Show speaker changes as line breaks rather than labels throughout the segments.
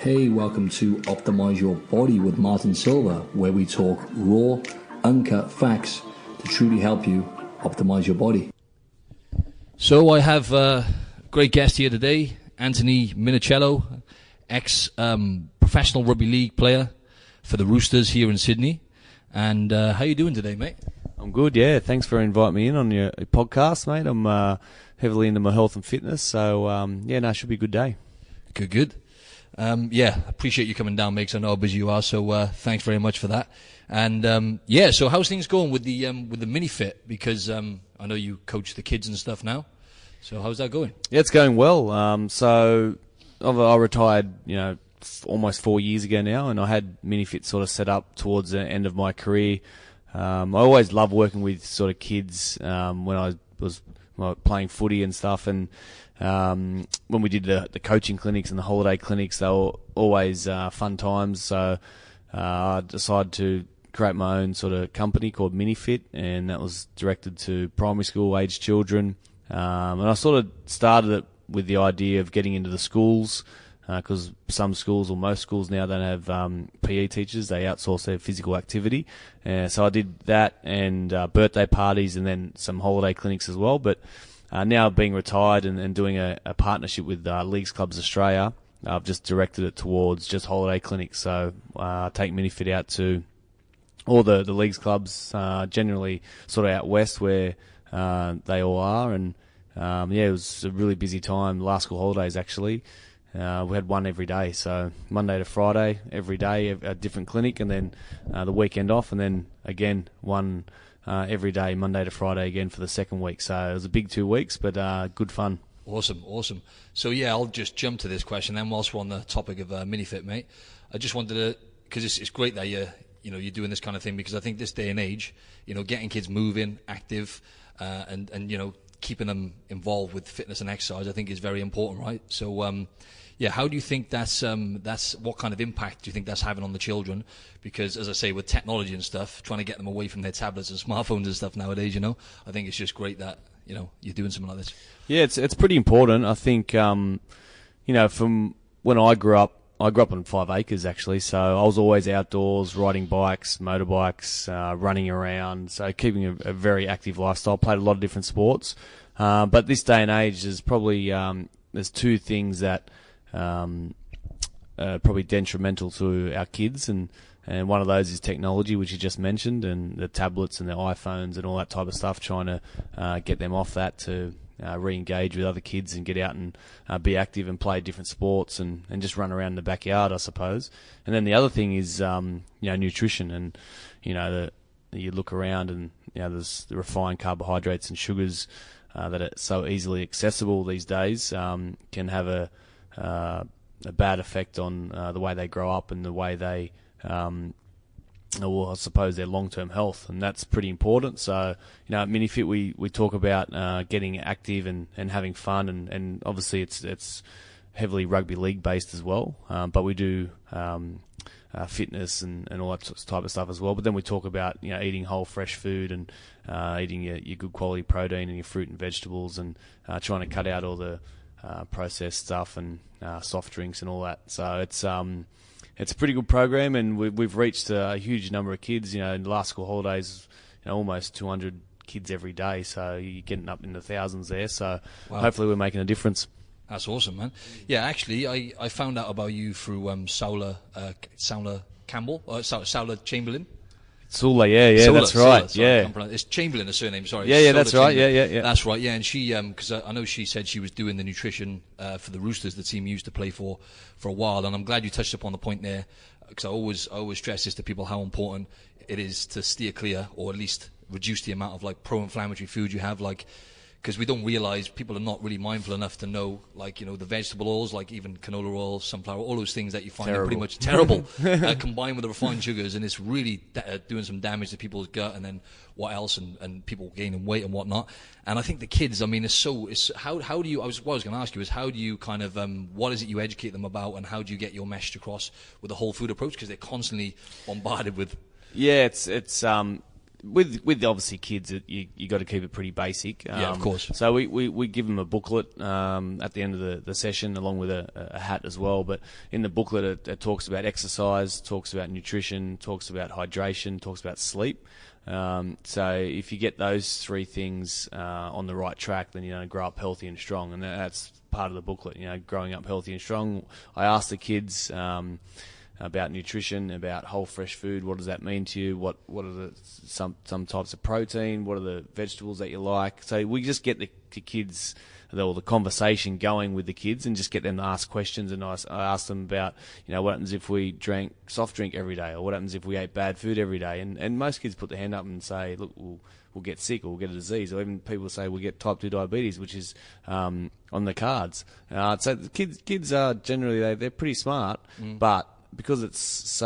Hey, welcome to Optimize Your Body with Martin Silva, where we talk raw, uncut facts to truly help you optimize your body.
So I have a great guest here today, Anthony Minichiello, ex-professional rugby league player for the Roosters here in Sydney. And how you doing today, mate?
I'm good, yeah. Thanks for inviting me in on your podcast, mate. I'm heavily into my health and fitness, so it should be a good day.
Good. Appreciate you coming down, mate, 'cause I know how busy you are, so thanks very much for that. And so how's things going with the Minifit? Because I know you coach the kids and stuff now. So how's that going?
Yeah, it's going well. So I retired, almost 4 years ago now, and I had Minifit sort of set up towards the end of my career. I always loved working with sort of kids when I was playing footy and stuff, and when we did the coaching clinics and the holiday clinics, they were always fun times. So I decided to create my own sort of company called Minifit, and that was directed to primary school age children. And I sort of started it with the idea of getting into the schools, because some schools or most schools now don't have PE teachers. They outsource their physical activity. So I did that and birthday parties and then some holiday clinics as well. But now being retired and doing a partnership with Leagues Clubs Australia, I've just directed it towards just holiday clinics. So I take Minifit out to all the Leagues Clubs, generally sort of out west where they all are. And it was a really busy time, last school holidays actually. We had one every day, so Monday to Friday, every day, a different clinic, and then the weekend off, and then again one every day, Monday to Friday again for the second week. So it was a big 2 weeks, but good fun.
Awesome. So I'll just jump to this question then whilst we're on the topic of Minifit, mate. I just wanted to, because it's great that you're doing this kind of thing, because I think this day and age, getting kids moving, active, and keeping them involved with fitness and exercise, I think is very important, right? So, how do you think that's what kind of impact do you think that's having on the children? Because as I say, with technology and stuff, trying to get them away from their tablets and smartphones and stuff nowadays, I think it's just great that, you're doing something like this. Yeah,
it's pretty important. I think, from when I grew up on 5 acres actually, so I was always outdoors, riding bikes, motorbikes, running around, so keeping a very active lifestyle. Played a lot of different sports, but this day and age, there's probably there's two things that are probably detrimental to our kids, and one of those is technology, which you just mentioned, and the tablets and the iPhones and all that type of stuff, trying to get them off that to re-engage with other kids and get out and be active and play different sports and just run around in the backyard, I suppose. And then the other thing is, nutrition, and, you look around and, there's the refined carbohydrates and sugars that are so easily accessible these days, can have a bad effect on the way they grow up and the way they I suppose their long-term health, and that's pretty important. So, at Minifit we talk about getting active and having fun, and obviously it's heavily rugby league based as well, but we do fitness and all that type of stuff as well. But then we talk about eating whole fresh food and eating your good quality protein and your fruit and vegetables, and trying to cut out all the processed stuff and soft drinks and all that. So it's a pretty good program, and we've reached a huge number of kids. In the last school holidays, almost 200 kids every day. So you're getting up in the thousands there. So Hopefully we're making a difference.
That's awesome, man. Yeah, actually, I found out about you through Saula Campbell, Saula Chamberlain.
Sula, yeah, that's right.
Sorry, it's Chamberlain, a surname. Sorry.
Yeah, that's right. Yeah.
That's right. Yeah, and she, because I know she said she was doing the nutrition for the Roosters, the team you used to play for a while. And I'm glad you touched upon the point there, because I always stress this to people, how important it is to steer clear, or at least reduce the amount of pro-inflammatory food you have, because we don't realize, people are not really mindful enough to know, the vegetable oils, even canola oil, sunflower, all those things that you find are pretty much terrible, combined with the refined sugars, and it's really doing some damage to people's gut, and then what else, and people gaining weight and whatnot. And I think the kids, how do you, what I was going to ask you is, how do you kind of, what is it you educate them about, and how do you get your message across with the whole food approach, because they're constantly bombarded with.
Yeah, it's with obviously kids, you got to keep it pretty basic.
Yeah, of course.
So we give them a booklet at the end of the session, along with a hat as well. But in the booklet, it talks about exercise, talks about nutrition, talks about hydration, talks about sleep. So if you get those three things on the right track, then you're going to grow up healthy and strong, and that's part of the booklet. Growing up healthy and strong. I asked the kids about nutrition, about whole fresh food. What does that mean to you? What are some types of protein? What are the vegetables that you like? So we just get the kids, or the conversation going with the kids, and just get them to ask questions. And I ask them about, what happens if we drank soft drink every day, or what happens if we ate bad food every day? And most kids put their hand up and say, look, we'll get sick, or we'll get a disease, or even people say we'll get type 2 diabetes, which is on the cards. So the kids are generally, they're pretty smart, but because it's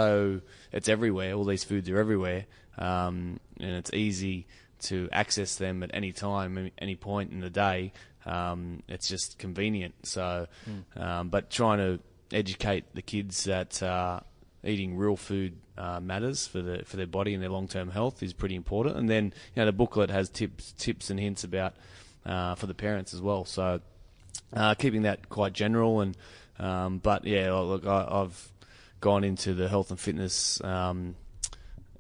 everywhere, all these foods are everywhere, and it's easy to access them at any time, any point in the day. It's just convenient. So, but trying to educate the kids that eating real food matters for their body and their long-term health is pretty important. And then the booklet has tips and hints about for the parents as well. So keeping that quite general. And but yeah, look, I've gone into the health and fitness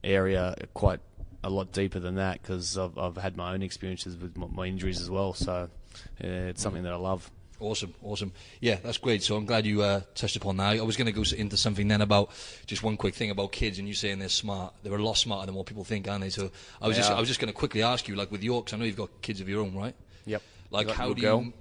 area quite a lot deeper than that, because I've had my own experiences with my injuries as well. So it's something that I love.
Awesome. Yeah, that's great. So I'm glad you touched upon that. I was going to go into something then about just one quick thing about kids, and you saying they're smart. They're a lot smarter than what people think, aren't they? So I was just going to quickly ask you, like with Yorks, I know you've got kids of your own, right?
Yep.
Like how do you,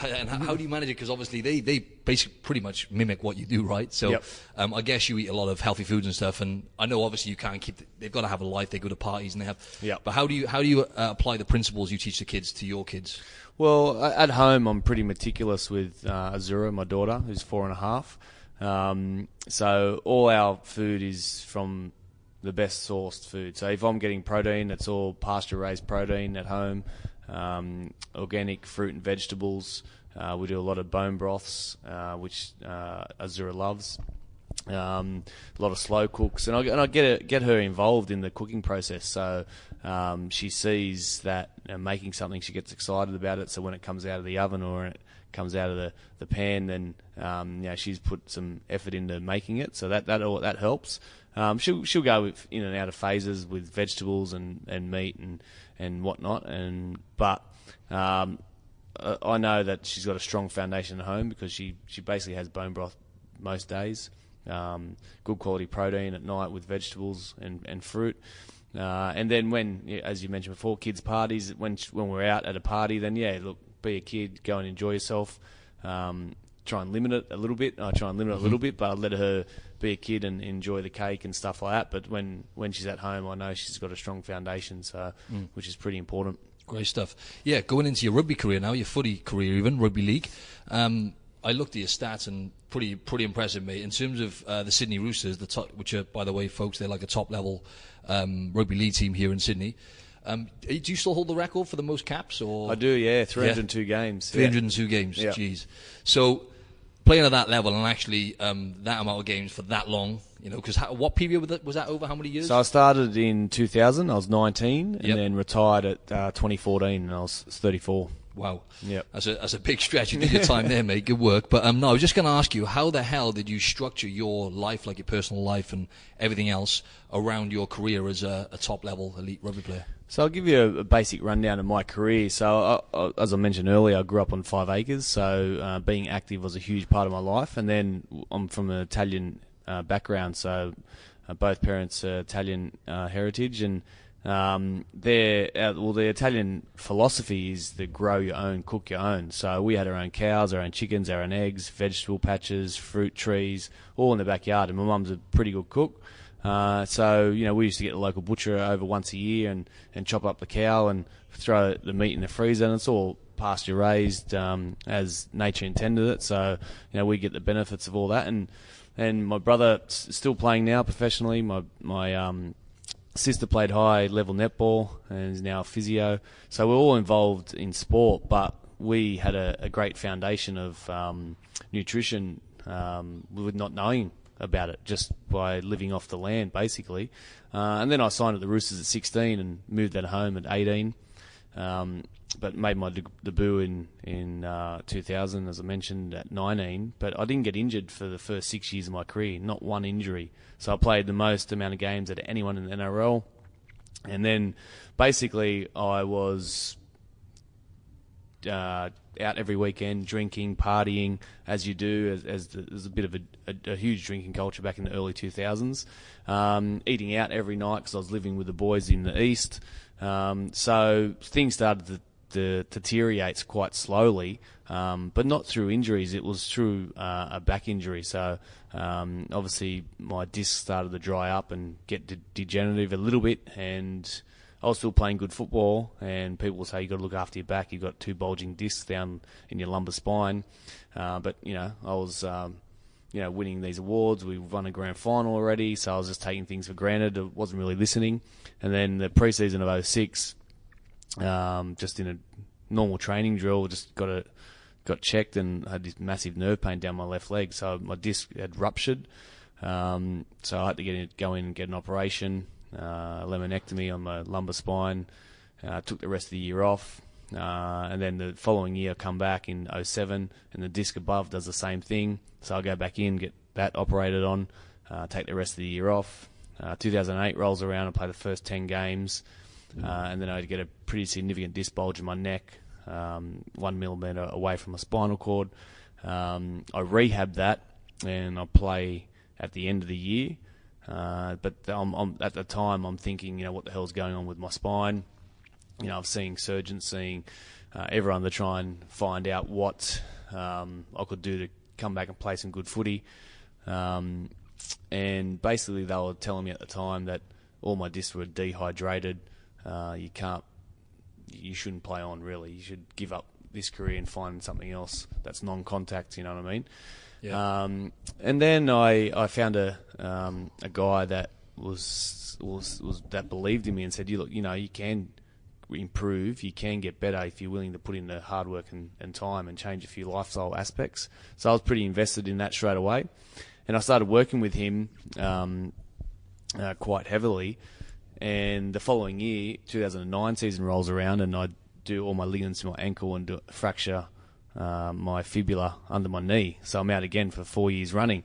and how do you manage it? Because obviously they basically pretty much mimic what you do, right? So I guess you eat a lot of healthy foods and stuff, and I know obviously you can't they've got to have a life. They go to parties and they have. Yeah. But how do you apply the principles you teach the kids to your kids?
Well, at home I'm pretty meticulous with Azura, my daughter, who's 4.5. So all our food is from the best sourced food. So if I'm getting protein, it's all pasture-raised protein at home. Organic fruit and vegetables. We do a lot of bone broths, which Azura loves. A lot of slow cooks, and I get her involved in the cooking process. So she sees that making something, she gets excited about it. So when it comes out of the oven or it comes out of the pan, then she's put some effort into making it. So that helps. She'll go in and out of phases with vegetables and meat and whatnot. But I know that she's got a strong foundation at home, because she basically has bone broth most days. Good quality protein at night with vegetables and fruit. And then when, as you mentioned before, kids' parties, when we're out at a party, then be a kid, go and enjoy yourself. Try and limit it a little bit. I try and limit it a little bit, but I let her be a kid and enjoy the cake and stuff like that. But when she's at home, I know she's got a strong foundation, so which is pretty important.
Great stuff. Yeah, going into your rugby career now, your footy career even, rugby league. I looked at your stats and pretty impressive, mate. In terms of the Sydney Roosters, which are, by the way, folks, they're like a top-level rugby league team here in Sydney. Do you still hold the record for the most caps? Or
I do, yeah, 302 games.
302 games,
yeah.
Jeez. So playing at that level and actually that amount of games for that long, because what period was that over? How many years?
So I started in 2000, I was 19, and then retired at 2014, and I was 34.
Wow.
Yep.
That's a big stretch. You did your time there, mate. Good work. But no, I was just going to ask you, how the hell did you structure your life, like your personal life and everything else, around your career as a top-level elite rugby player?
So I'll give you a basic rundown of my career. So as I mentioned earlier, I grew up on 5 acres, so being active was a huge part of my life. And then I'm from an Italian background, so both parents are Italian heritage, and the Italian philosophy is to grow your own, cook your own. So we had our own cows, our own chickens, our own eggs, vegetable patches, fruit trees, all in the backyard. And my mum's a pretty good cook. So we used to get the local butcher over once a year and chop up the cow and throw the meat in the freezer. And it's all pasture raised as nature intended it. So we get the benefits of all that. And my brother's still playing now professionally. My sister played high level netball and is now a physio. So we're all involved in sport, but we had a great foundation of nutrition with not knowing about it just by living off the land, basically. And then I signed at the Roosters at 16 and moved at home at 18. But made my debut in 2000, as I mentioned, at 19. But I didn't get injured for the first 6 years of my career, not one injury. So I played the most amount of games at anyone in the NRL. And then basically I was out every weekend, drinking, partying, as you do, there's a bit of a huge drinking culture back in the early 2000s. Eating out every night because I was living with the boys in the East. So things started to deteriorate quite slowly, but not through injuries. It was through a back injury. So obviously my disc started to dry up and get degenerative a little bit, and I was still playing good football, and people will say you've got to look after your back. You've got 2 bulging discs down in your lumbar spine. But, I was, winning these awards. We won a grand final already, so I was just taking things for granted. I wasn't really listening. And then the pre-season of 2006, just in a normal training drill, just got checked and had this massive nerve pain down my left leg. So my disc had ruptured. So I had to go in and get an operation. Laminectomy on my lumbar spine. Took the rest of the year off, and then the following year I come back in 2007, and the disc above does the same thing. So I go back in, get that operated on, take the rest of the year off. 2008 rolls around, I play the first 10 games, and then I get a pretty significant disc bulge in my neck, 1 millimetre away from my spinal cord. I rehab that, and I play at the end of the year. But at the time, I'm thinking, what the hell's going on with my spine? I'm seeing surgeons, seeing everyone to try and find out what I could do to come back and play some good footy. And basically, they were telling me at the time that all my discs were dehydrated. You shouldn't play on, really. You should give up this career and find something else that's non-contact, you know what I mean? Yeah. And then I found a guy that was that believed in me and said, you can improve, you can get better if you're willing to put in the hard work and time and change a few lifestyle aspects. So I was pretty invested in that straight away, and I started working with him quite heavily. And the following year, 2009 season rolls around, and I do all my ligaments in my ankle and fracture my fibula under my knee. So I'm out again for 4 years running.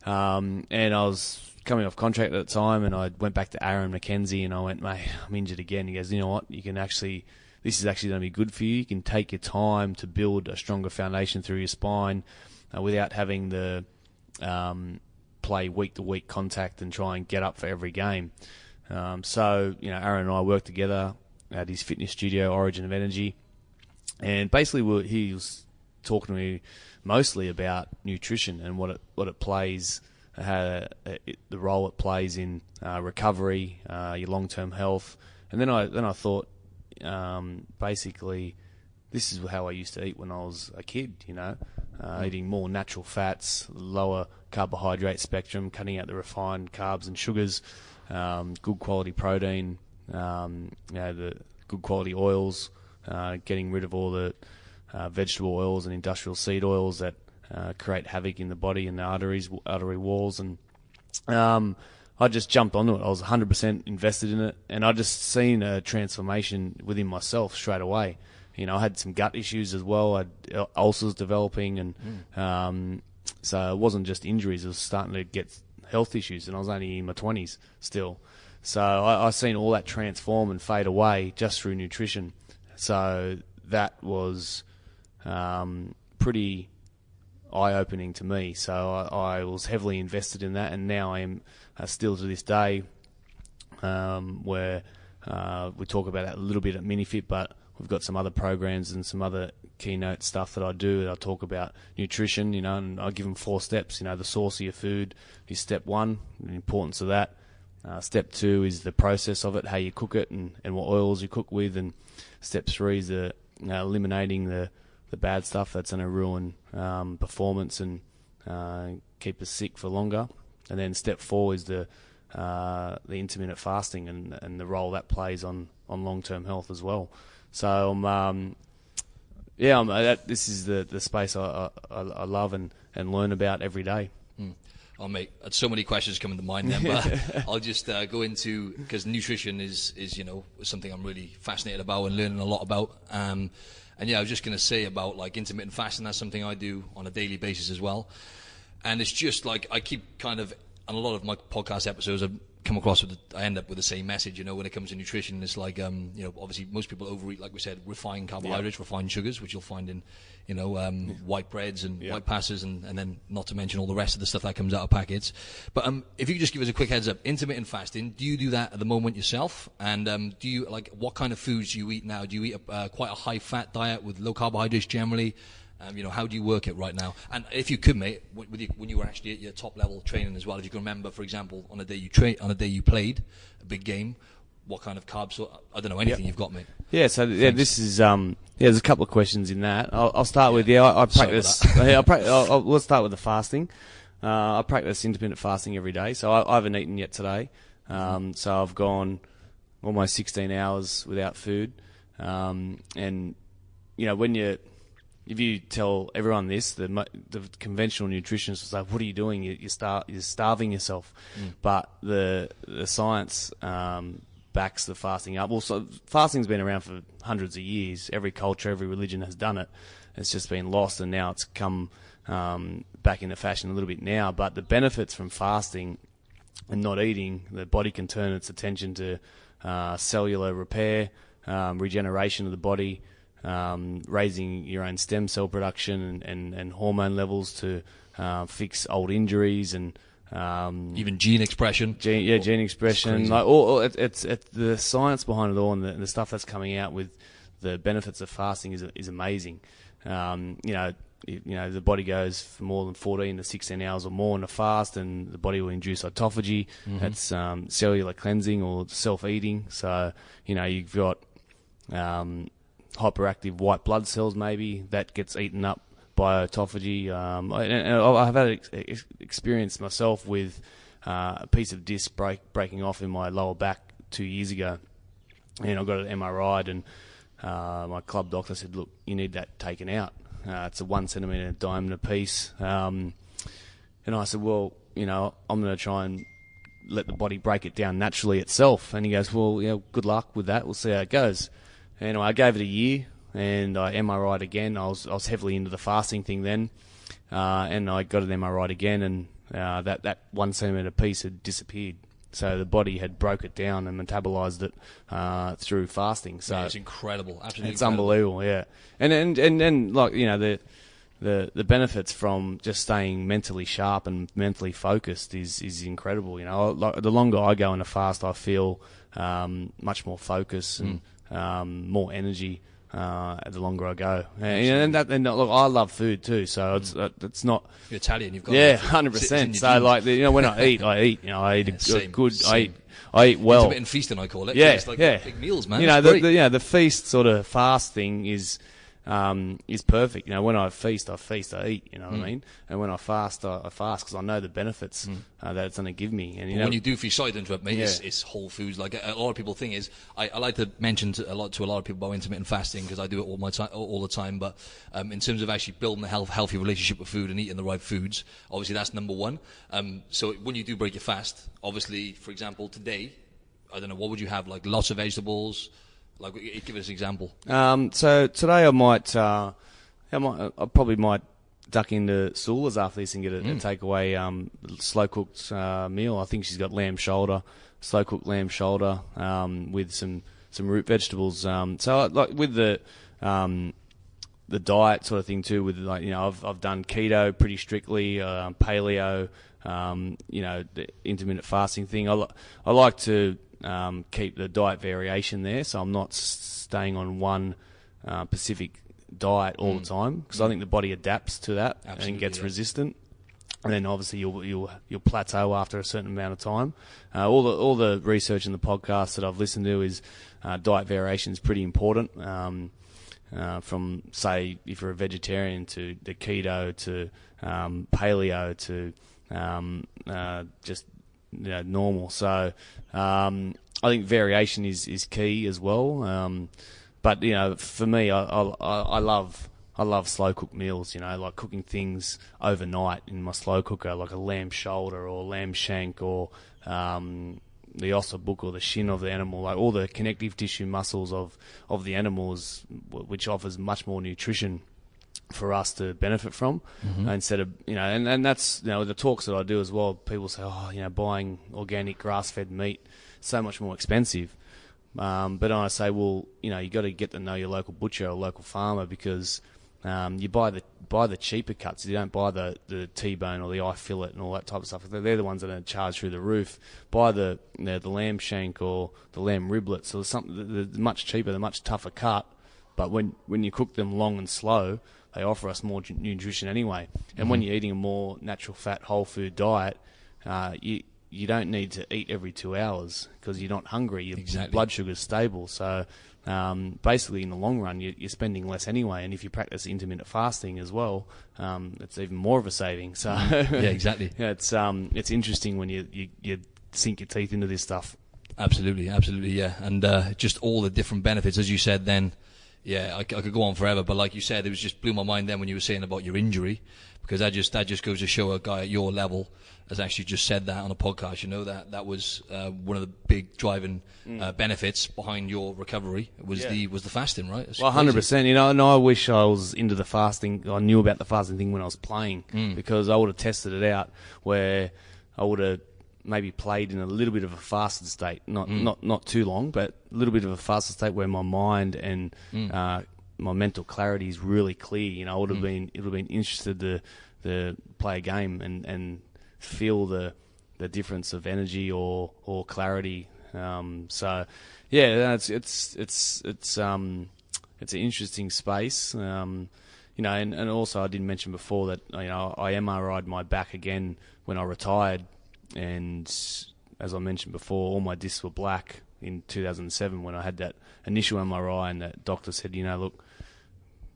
And I was coming off contract at the time, and I went back to Aaron McKenzie and I went, mate, I'm injured again. He goes, you know what? This is actually going to be good for you. You can take your time to build a stronger foundation through your spine without having to play week-to-week contact and try and get up for every game. So, Aaron and I worked together at his fitness studio, Origin of Energy. And basically he was talking to me mostly about nutrition and what it plays, the role it plays in recovery, your long-term health. And then I thought, basically, this is how I used to eat when I was a kid. Eating more natural fats, lower carbohydrate spectrum, cutting out the refined carbs and sugars, good quality protein, the good quality oils, getting rid of all the vegetable oils and industrial seed oils that create havoc in the body and the artery walls. And I just jumped onto it. I was 100% invested in it, and I just seen a transformation within myself straight away. I had some gut issues as well. I had ulcers developing, and so it wasn't just injuries. It was starting to get health issues, and I was only in my 20s still. So I seen all that transform and fade away just through nutrition. So that was pretty eye-opening to me. So I was heavily invested in that, and now I am still to this day, where we talk about that a little bit at Minifit, but we've got some other programs and some other keynote stuff that I do. That I talk about nutrition, and I give them 4 steps. The source of your food is step 1, the importance of that. Step 2 is the process of it, how you cook it and what oils you cook with. And step 3 is eliminating the bad stuff that's going to ruin performance and keep us sick for longer. And then step 4 is the intermittent fasting and the role that plays on long-term health as well. So this is the space I love and learn about every day.
Oh, mate, so many questions coming to mind then, but I'll just go into, because nutrition is something I'm really fascinated about and learning a lot about. And yeah, I was just going to say about like intermittent fasting. That's something I do on a daily basis as well. And it's just like I keep kind of, on a lot of my podcast episodes, I end up with the same message, when it comes to nutrition. It's like, obviously most people overeat, like we said, refined carbohydrates, refined sugars, which you'll find in, white breads and white pastas, and then not to mention all the rest of the stuff that comes out of packets. But if you could just give us a quick heads up, intermittent fasting, do you do that at the moment yourself? And do you, like, what kind of foods do you eat now? Do you eat quite a high-fat diet with low carbohydrates generally? How do you work it right now? And if you could, mate, when you were actually at your top level training as well, if you can remember, for example, on a day you played a big game, what kind of carbs? I don't know, anything you've got, mate. Yeah.
So this is there's a couple of questions in that. I'll start with I practice. We'll start with the fasting. I practice intermittent fasting every day. So I haven't eaten yet today. So I've gone almost 16 hours without food. And if you tell everyone this, the conventional nutritionists will say, "What are you doing? You're starving yourself." But the science backs the fasting up. Well, so fasting's been around for hundreds of years. Every culture, every religion has done it. It's just been lost, and now it's come back into fashion a little bit now. But the benefits from fasting and not eating, the body can turn its attention to cellular repair, regeneration of the body. Raising your own stem cell production and hormone levels to fix old injuries and
even gene expression.
Gene expression. Like it's the science behind it all, and the stuff that's coming out with the benefits of fasting is amazing. The body goes for more than 14 to 16 hours or more in a fast, and the body will induce autophagy. That's cellular cleansing or self-eating. So you've got hyperactive white blood cells, maybe that gets eaten up by autophagy. And I've had experience myself with a piece of disc breaking off in my lower back 2 years ago, and I got it MRI'd, and my club doctor said, "Look, you need that taken out. It's a 1 centimetre diameter piece." And I said, "Well, I'm going to try and let the body break it down naturally itself." And he goes, "Well, good luck with that. We'll see how it goes." Anyway, I gave it a year, and I MRI'd again. I was heavily into the fasting thing then, and I got an MRI'd again, and that 1 centimetre piece had disappeared. So the body had broke it down and metabolised it through fasting. So
it's incredible, absolutely.
It's unbelievable, yeah. And like the benefits from just staying mentally sharp and mentally focused is incredible. The longer I go in a fast, I feel much more focus and more energy the longer I go. And look, I love food too, so it's not.
You're Italian, you've got
100%. So when I eat, I eat a good. I eat well.
Intermittent feasting, I call it.
Yeah,
it's like big meals, man.
The feast sort of fast thing is perfect. When I feast, I eat. You know what I mean? And when I fast, I fast because I know the benefits that it's going to give me. And
when you do feast, sorry to interrupt, mate. It's whole foods. Like a lot of people think is, I like to mention to a lot of people about intermittent fasting because I do it all the time. But in terms of actually building a healthy relationship with food and eating the right foods, obviously that's number one. So when you do break your fast, obviously, for example, today, I don't know, what would you have? Like lots of vegetables. Like, give us an example.
So today I probably might duck into Silva's after this and get a takeaway slow cooked meal. I think she's got lamb shoulder, slow cooked lamb shoulder with some root vegetables. So like with the diet sort of thing too. With I've done keto pretty strictly, paleo, the intermittent fasting thing. I like to keep the diet variation there, so I'm not staying on one specific diet all the time because I think the body adapts to that and gets resistant, and then obviously you'll plateau after a certain amount of time. All the research in the podcast that I've listened to is diet variation is pretty important. From say if you're a vegetarian to the keto to paleo to just normal. So I think variation is key as well. But for me, I love I love slow cooked meals, like cooking things overnight in my slow cooker, like a lamb shoulder or lamb shank or the ossibuk or the shin of the animal, like all the connective tissue muscles of the animals, which offers much more nutrition for us to benefit from, instead of, and that's, the talks that I do as well, people say, buying organic grass-fed meat, so much more expensive. But I say, well, you got to get to know your local butcher or local farmer, because you buy the cheaper cuts. You don't buy the T-bone or the eye fillet and all that type of stuff. They're the ones that are charged through the roof. Buy the lamb shank or the lamb riblet. So they're much cheaper, they're much tougher cut. But when you cook them long and slow, they offer us more nutrition anyway. And when you're eating a more natural fat, whole food diet, you don't need to eat every 2 hours because you're not hungry. Your blood sugar's stable. So basically, in the long run, you're spending less anyway. And if you practice intermittent fasting as well, it's even more of a saving. So
yeah, exactly.
It's interesting when you sink your teeth into this stuff.
Absolutely, yeah. And just all the different benefits, as you said then. Yeah, I could go on forever, but like you said, it was just blew my mind then when you were saying about your injury, because that just goes to show a guy at your level has actually just said that on a podcast. That was one of the big driving benefits behind your recovery was the fasting, right?
Well, 100%. And I wish I was into the fasting. I knew about the fasting thing when I was playing, because I would have tested it out where I would have maybe played in a little bit of a fasted state, not too long, but a little bit of a fasted state where my mind and my mental clarity is really clear. I would have been interested to play a game and feel the difference of energy or clarity. So yeah, it's an interesting space. And also I did mention before that I MRI'd my back again when I retired. And as I mentioned before, all my discs were black in 2007 when I had that initial MRI, and that doctor said, look,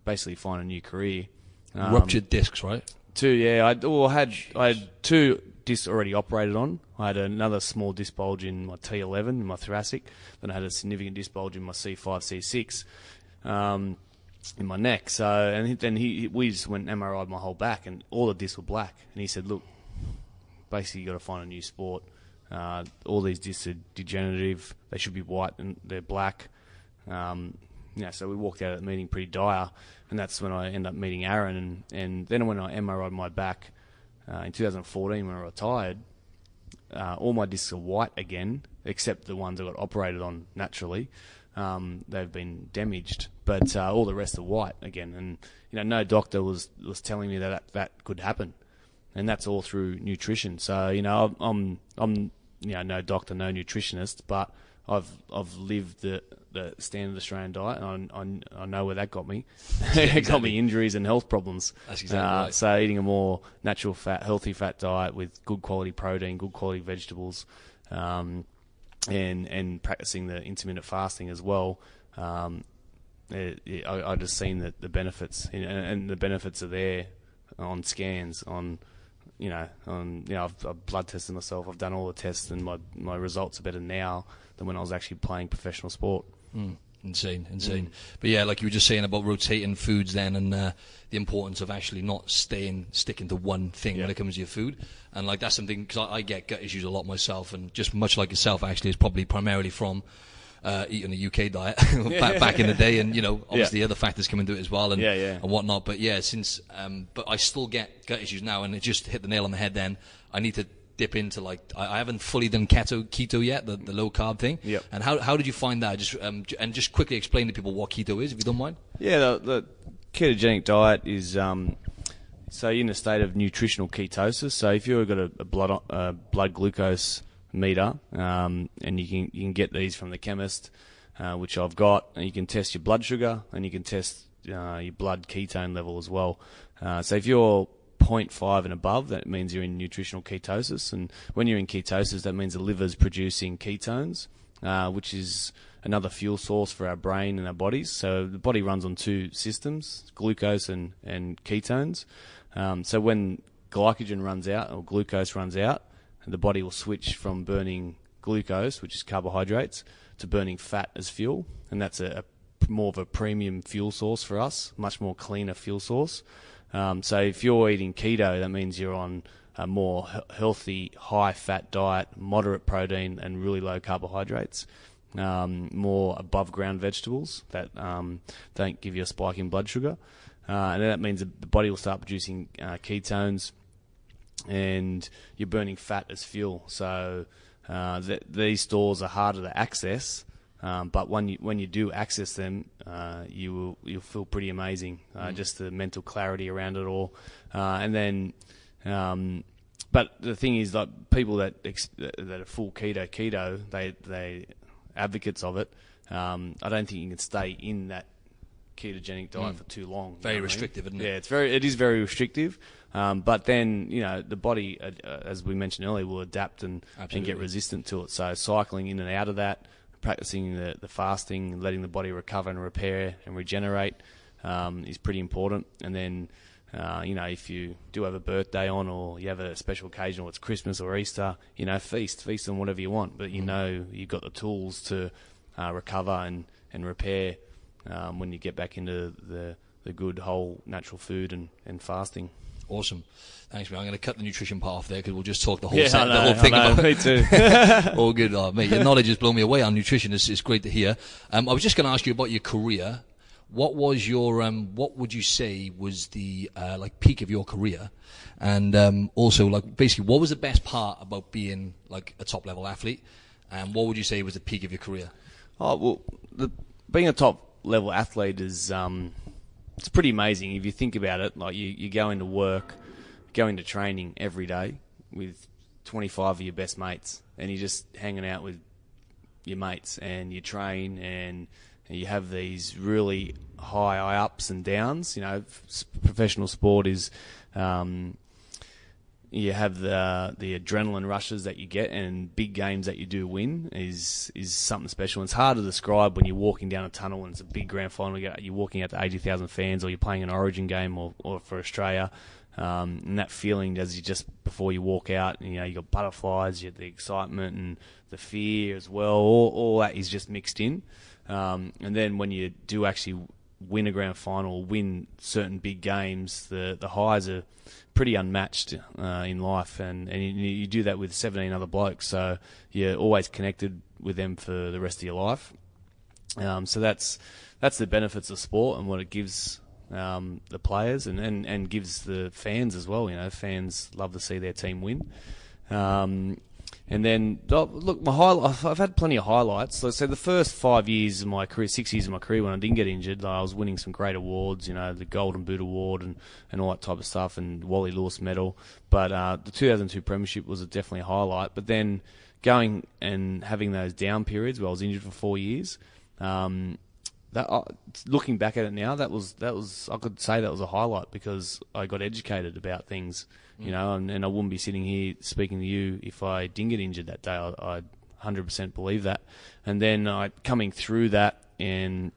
basically find a new career.
Ruptured discs, right?
Two, yeah. I had two discs already operated on. I had another small disc bulge in my T11, in my thoracic. Then I had a significant disc bulge in my C5, C6, in my neck. So, and then we just went and MRI'd my whole back, and all the discs were black. And he said, look, basically you got to find a new sport. All these discs are degenerative. They should be white and they're black. So we walked out of the meeting pretty dire, and that's when I ended up meeting Aaron. And then when I MRI'd my back in 2014 when I retired, all my discs are white again, except the ones I got operated on naturally. They've been damaged, but all the rest are white again. And no doctor was telling me that could happen. And that's all through nutrition. So I'm no doctor, no nutritionist, but I've lived the standard Australian diet, and I know where that got me. It got me injuries and health problems.
That's exactly right.
So eating a more natural fat, healthy fat diet with good quality protein, good quality vegetables, and practicing the intermittent fasting as well. I just seen that the benefits, and the benefits are there on scans, I've blood tested myself. I've done all the tests, and my results are better now than when I was actually playing professional sport.
Insane. But yeah, like you were just saying about rotating foods then, and the importance of actually not sticking to one thing when it comes to your food. And like that's something, because I get gut issues a lot myself, and just much like yourself actually, it's probably primarily from eating a UK diet back in the day, and obviously other factors come into it as well, and whatnot. But yeah, but I still get gut issues now, and it just hit the nail on the head. Then I need to dip into I haven't fully done keto yet, the low carb thing.
Yep.
And how did you find that? Just quickly explain to people what keto is, if you don't mind.
Yeah, the ketogenic diet is so you're in a state of nutritional ketosis. So if you've got a blood glucose meter, and you can get these from the chemist, which I've got, and you can test your blood sugar, and you can test your blood ketone level as well. So if you're 0.5 and above, that means you're in nutritional ketosis, and when you're in ketosis, that means the liver's producing ketones, which is another fuel source for our brain and our bodies. So the body runs on two systems, glucose and ketones. So when glycogen runs out or glucose runs out, the body will switch from burning glucose, which is carbohydrates, to burning fat as fuel, and that's a more of a premium fuel source for us, much more cleaner fuel source. So if you're eating keto, that means you're on a more healthy, high-fat diet, moderate protein, and really low carbohydrates. More above-ground vegetables that don't give you a spike in blood sugar. And that means the body will start producing ketones, and you're burning fat as fuel. So these stores are harder to access, but when you do access them, you'll feel pretty amazing. Just the mental clarity around it all, and then. But the thing is, like people that are full keto, they advocates of it. I don't think you can stay in that ketogenic diet for too long.
Very restrictive, isn't it?
Yeah, it is very restrictive. But then, the body, as we mentioned earlier, will adapt and get resistant to it. So cycling in and out of that, practicing the fasting, letting the body recover and repair and regenerate is pretty important. And then, if you do have a birthday on, or you have a special occasion, or it's Christmas or Easter, feast on whatever you want. But you've got the tools to recover and repair when you get back into the good whole natural food and fasting.
Awesome. Thanks, man. I'm going to cut the nutrition part off there because we'll just talk the whole
I
thing
know,
about
me too.
all good. Mate, your knowledge has blown me away on nutrition. It's great to hear. I was just going to ask you about your career. What was your what would you say was the peak of your career, and also basically what was the best part about being a top level athlete, and what would you say was the peak of your career?
Oh well, being a top level athlete is it's pretty amazing if you think about it. Like you go into work, go into training every day with 25 of your best mates, and you're just hanging out with your mates, and you train, and you have these really high ups and downs. Professional sport is you have the adrenaline rushes that you get, and big games that you do win is something special. And it's hard to describe when you're walking down a tunnel and it's a big grand final. You're walking out to 80,000 fans, or you're playing an Origin game, or for Australia. And that feeling as you just before you walk out, you got butterflies, you have the excitement and the fear as well. All that is just mixed in. And then when you do actually win a grand final, win certain big games, the highs are pretty unmatched in life, and you do that with 17 other blokes, so you're always connected with them for the rest of your life. So that's the benefits of sport and what it gives the players and gives the fans as well. Fans love to see their team win. And then, look, I've had plenty of highlights. So the first 5 years of my career, 6 years of my career when I didn't get injured, I was winning some great awards, the Golden Boot Award and all that type of stuff, and Wally Lewis Medal. But the 2002 Premiership was definitely a highlight. But then going and having those down periods where I was injured for 4 years, looking back at it now, that was I could say that was a highlight because I got educated about things. And I wouldn't be sitting here speaking to you if I didn't get injured that day. I 100% believe that. And then coming through that, and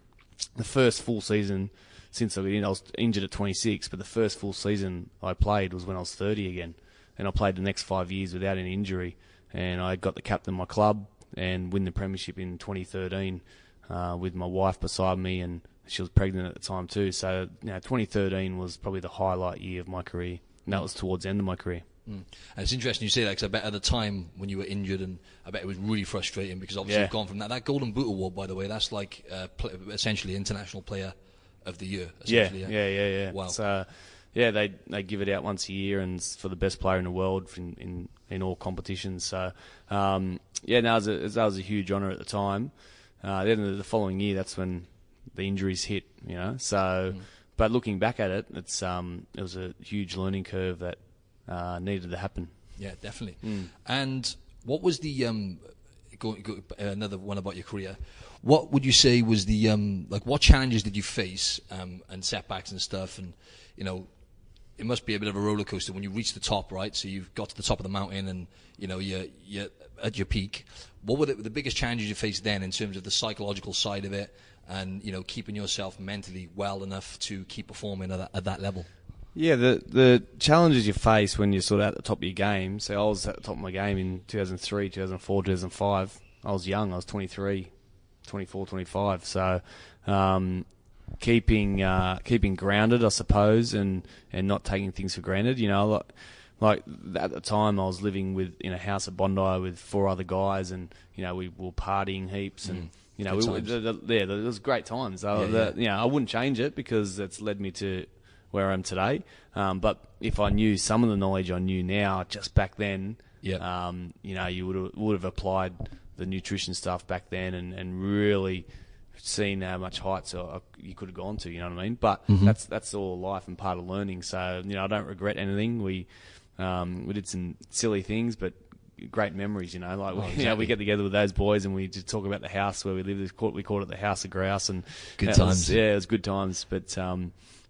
the first full season since I was injured at 26, but the first full season I played was when I was 30 again. And I played the next 5 years without any injury. And I got the captain of my club and win the premiership in 2013 with my wife beside me, and she was pregnant at the time too. So 2013 was probably the highlight year of my career. And that was towards the end of my career.
And it's interesting you say that, because I bet at the time when you were injured, and I bet it was really frustrating because obviously you've gone from that Golden Boot Award, by the way, that's essentially International Player of the Year.
Yeah.
Wow.
So, they give it out once a year, and it's for the best player in the world in all competitions. So, that was a huge honour at the time. Then the following year, that's when the injuries hit, So, but looking back at it, it was a huge learning curve that needed to happen.
Yeah, definitely. And what was the another one about your career? What would you say was the what challenges did you face and setbacks and stuff? And it must be a bit of a roller coaster when you reach the top, right? So you've got to the top of the mountain, and you're at your peak. What were the biggest challenges you faced then in terms of the psychological side of it, and keeping yourself mentally well enough to keep performing at that level?
Yeah, the challenges you face when you're sort of at the top of your game. So I was at the top of my game in 2003, 2004, 2005. I was young. I was 23. 24, 25. So keeping grounded, I suppose, and not taking things for granted. You know, like at the time I was living in a house at Bondi with 4 other guys, and you know we were partying heaps, and you know it was great times. So you know, I wouldn't change it because it's led me to where I am today. But if I knew some of the knowledge I knew now just back then, you know, you would have applied the nutrition stuff back then and really seen how much heights you could have gone to. You know what I mean? But that's all life and part of learning. So you know, I don't regret anything. We did some silly things, but great memories. You know, like you know, we get together with those boys and we just talk about the house where we live. We called it the House of Grouse, and
good times.
It was good times, but.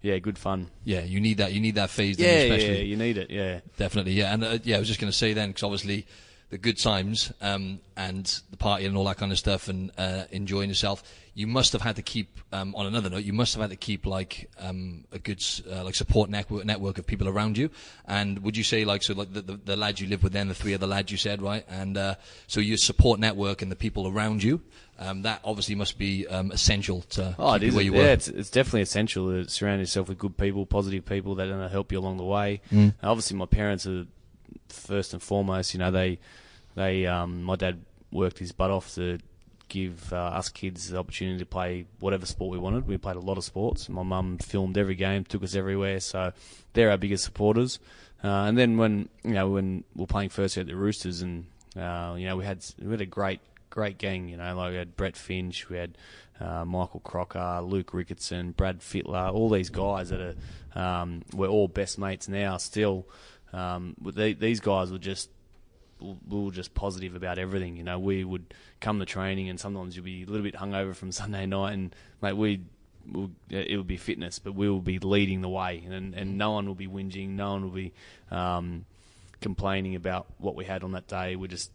Yeah, good fun.
Yeah, you need that. You need that phase. Then especially.
Yeah, you need it. Yeah,
definitely. Yeah, and I was just going to say then, because obviously the good times and the party and all that kind of stuff, and enjoying yourself. You must have had to keep. On another note, you must have had to keep like a good like support network of people around you. And would you say like the lads you live with, then the 3 other lads you said, right? And so your support network and the people around you. That obviously must be essential to keep you where you were.
Yeah, it's definitely essential to surround yourself with good people, positive people that are going to help you along the way. Obviously, my parents are first and foremost. You know, they my dad worked his butt off to give us kids the opportunity to play whatever sport we wanted. We played a lot of sports. My mum filmed every game, took us everywhere. So they're our biggest supporters. And then when we were playing first year at the Roosters, and you know, we had a great gang, you know, like we had Brett Finch, we had Michael Crocker, Luke Ricketson, Brad Fittler, all these guys that are we're all best mates now still. These guys were just positive about everything. You know, we would come to training and sometimes you'd be a little bit hungover from Sunday night, and mate, it would be fitness, but we will be leading the way, and no one will be whinging, no one will be complaining about what we had on that day. We just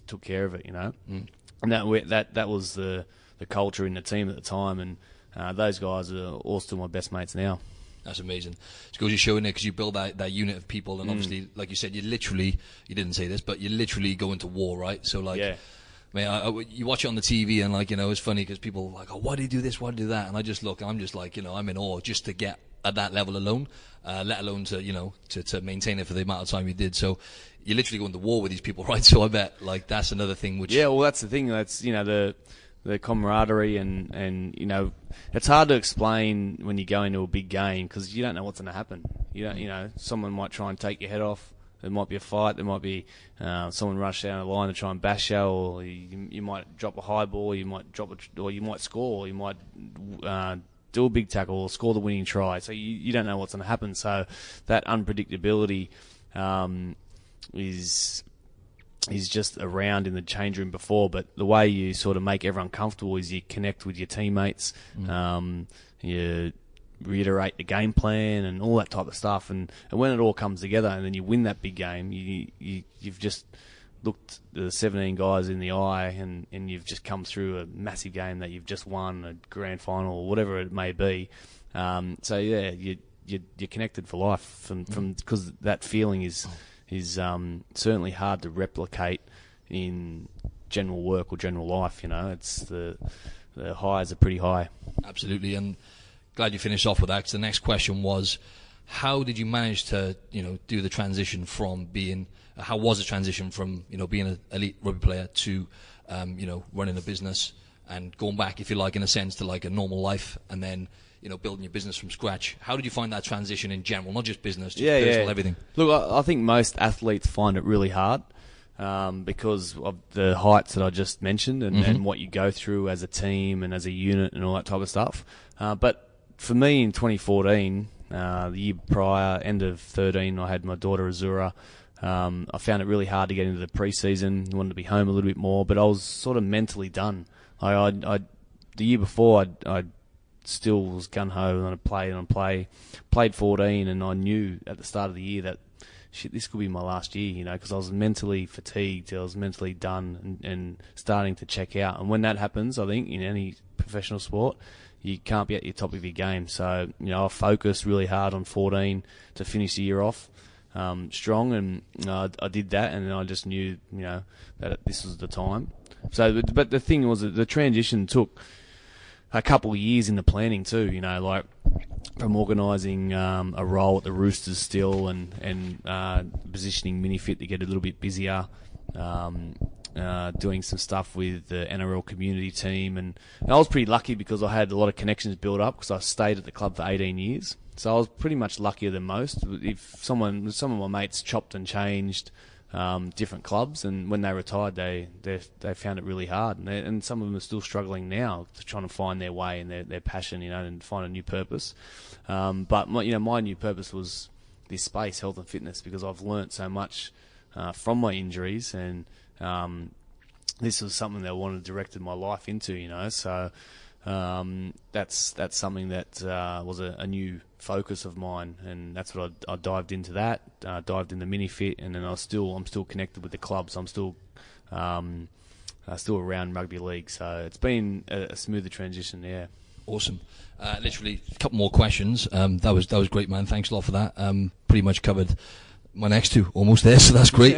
took care of it, you know. And that was the culture in the team at the time, and those guys are all still my best mates now.
That's amazing. It goes to show in there, because you build that unit of people, and obviously, like you said, you didn't say this, but you literally go into war, right? So like, man, you watch it on the TV, and like, you know, it's funny because people are like, oh, why do you do this? Why do you do that? And I just look, and I'm just like, you know, I'm in awe just to get at that level alone, let alone to, you know, to maintain it for the amount of time you did. So you literally go into war with these people, right? So I bet like that's another thing which...
Yeah, well, that's the thing. That's, you know, the camaraderie and you know, it's hard to explain when you go into a big game because you don't know what's going to happen. You know, someone might try and take your head off. There might be a fight. There might be someone rush down the line to try and bash you, or you might drop a high ball. You might or you might score. Or you might do a big tackle or score the winning try. So you don't know what's going to happen. So that unpredictability is just around in the change room before, but the way you sort of make everyone comfortable is you connect with your teammates, you reiterate the game plan and all that type of stuff, and when it all comes together and then you win that big game, you've just looked the 17 guys in the eye and you've just come through a massive game that you've just won, a grand final or whatever it may be. So yeah, you're connected for life from because that feeling is certainly hard to replicate in general work or general life. You know, it's the highs are pretty high.
Absolutely, and glad you finished off with that, because the next question was, how did you manage to, you know, do the transition from being, how was the transition from, you know, being an elite rugby player to, you know, running a business and going back, if you like, in a sense, to like a normal life, and then, you know, building your business from scratch? How did you find that transition in general, not just business, just personal, everything?
Look, I think most athletes find it really hard because of the heights that I just mentioned and what you go through as a team and as a unit and all that type of stuff. But for me in 2014, the year prior, end of 13, I had my daughter Azura. I found it really hard to get into the pre-season. I wanted to be home a little bit more, but I was sort of mentally done. The year before, I still was gun-ho and I played 14, and I knew at the start of the year that shit, this could be my last year, you know, because I was mentally fatigued, I was mentally done and starting to check out. And when that happens, I think in any professional sport, you can't be at your top of your game. So, you know, I focused really hard on 14 to finish the year off strong, and I did that, and I just knew, you know, that this was the time. So, but the thing was that the transition took a couple of years in the planning too. You know, like from organising a role at the Roosters still, and positioning Minifit to get a little bit busier. Doing some stuff with the NRL community team, and I was pretty lucky because I had a lot of connections built up because I stayed at the club for 18 years. So I was pretty much luckier than most. If some of my mates chopped and changed different clubs, and when they retired, they found it really hard, and some of them are still struggling now, trying to find their way and their passion, you know, and find a new purpose. But my new purpose was this space, health and fitness, because I've learnt so much from my injuries, and this was something that I wanted to direct my life into, you know. So that's something that was a new focus of mine, and that's what I dived into. Dived into Minifit, and then I'm still connected with the club, so I'm still around rugby league. So it's been a smoother transition. Yeah.
Awesome. Literally a couple more questions. That was great, man. Thanks a lot for that. Pretty much covered my next two almost there, so that's great.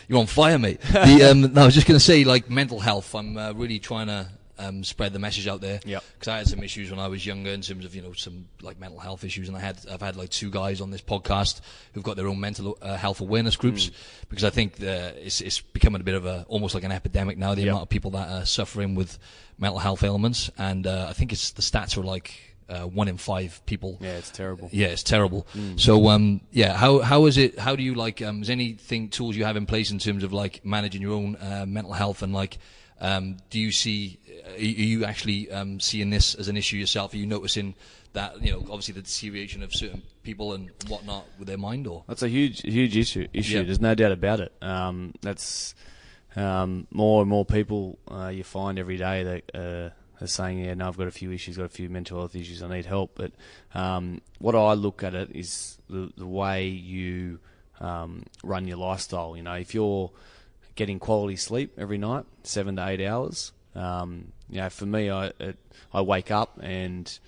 You're on fire, mate. No, I was just going to say, like, mental health. I'm really trying to spread the message out there.
Yep.
Because I had some issues when I was younger in terms of, you know, some like mental health issues, and I've had like 2 guys on this podcast who've got their own mental health awareness groups, because I think it's becoming a bit of almost like an epidemic now, the amount of people that are suffering with mental health ailments, and I think the stats are like 1 in 5 people.
Yeah, it's terrible.
Yeah, it's terrible. So, how is it? How do you like? Is anything tools you have in place in terms of like managing your own mental health, and like, do you see? Are you actually seeing this as an issue yourself? Are you noticing that, you know, obviously the deterioration of certain people and whatnot with their mind? Or
that's a huge issue.
Yeah.
There's no doubt about it. That's more and more people you find every day that are saying, yeah, no, I've got a few issues, got a few mental health issues, I need help. But what I look at it is the way you run your lifestyle. You know, if you're getting quality sleep every night, 7 to 8 hours, you know, for me, I wake up and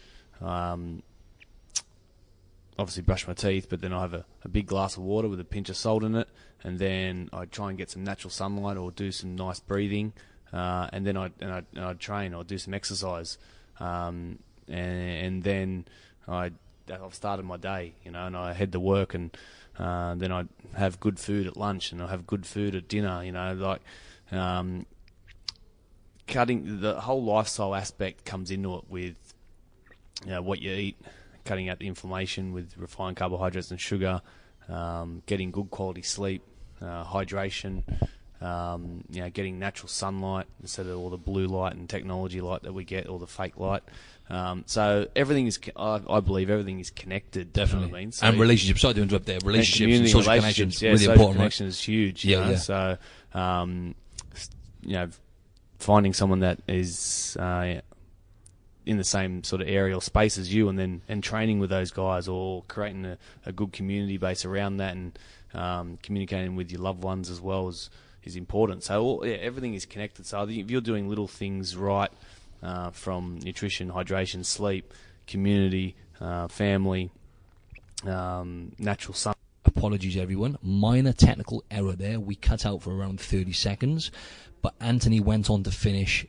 obviously brush my teeth, but then I have a big glass of water with a pinch of salt in it, and then I try and get some natural sunlight or do some nice breathing. And then I train or do some exercise, and then I've started my day, you know, and I head to work, and then I have good food at lunch, and I have good food at dinner, you know, like cutting the whole lifestyle aspect comes into it with, you know, what you eat, cutting out the inflammation with refined carbohydrates and sugar, getting good quality sleep, hydration. You know, getting natural sunlight instead of all the blue light and technology light that we get, all the fake light. So everything is, I believe everything is connected.
Definitely.
You know what I mean? So,
and relationships, sorry to interrupt there, relationships and social connections,
yeah,
really
social
important,
connection
right?
is huge.
Yeah,
you know?
yeah.
So, you know, finding someone that is in the same sort of area or space as you, and training with those guys, or creating a good community base around that, and communicating with your loved ones as well is important. So everything is connected. So I think if you're doing little things right, from nutrition, hydration, sleep, community, family, natural sun.
Apologies, everyone. Minor technical error there. We cut out for around 30 seconds, but Anthony went on to finish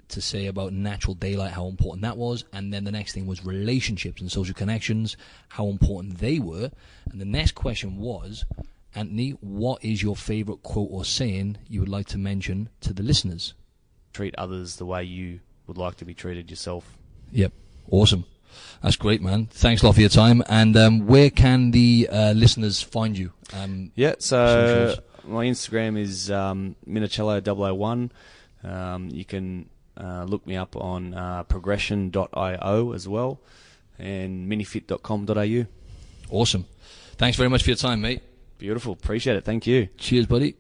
to say about natural daylight, how important that was, and then the next thing was relationships and social connections, how important they were. And the next question was, Anthony, what is your favourite quote or saying you would like to mention to the listeners?
Treat others the way you would like to be treated yourself.
Yep. Awesome. That's great, man. Thanks a lot for your time. And where can the listeners find you?
So
socials?
My Instagram is Minichiello001. You can look me up on progression.io as well, and minifit.com.au.
Awesome. Thanks very much for your time, mate.
Beautiful. Appreciate it. Thank you.
Cheers, buddy.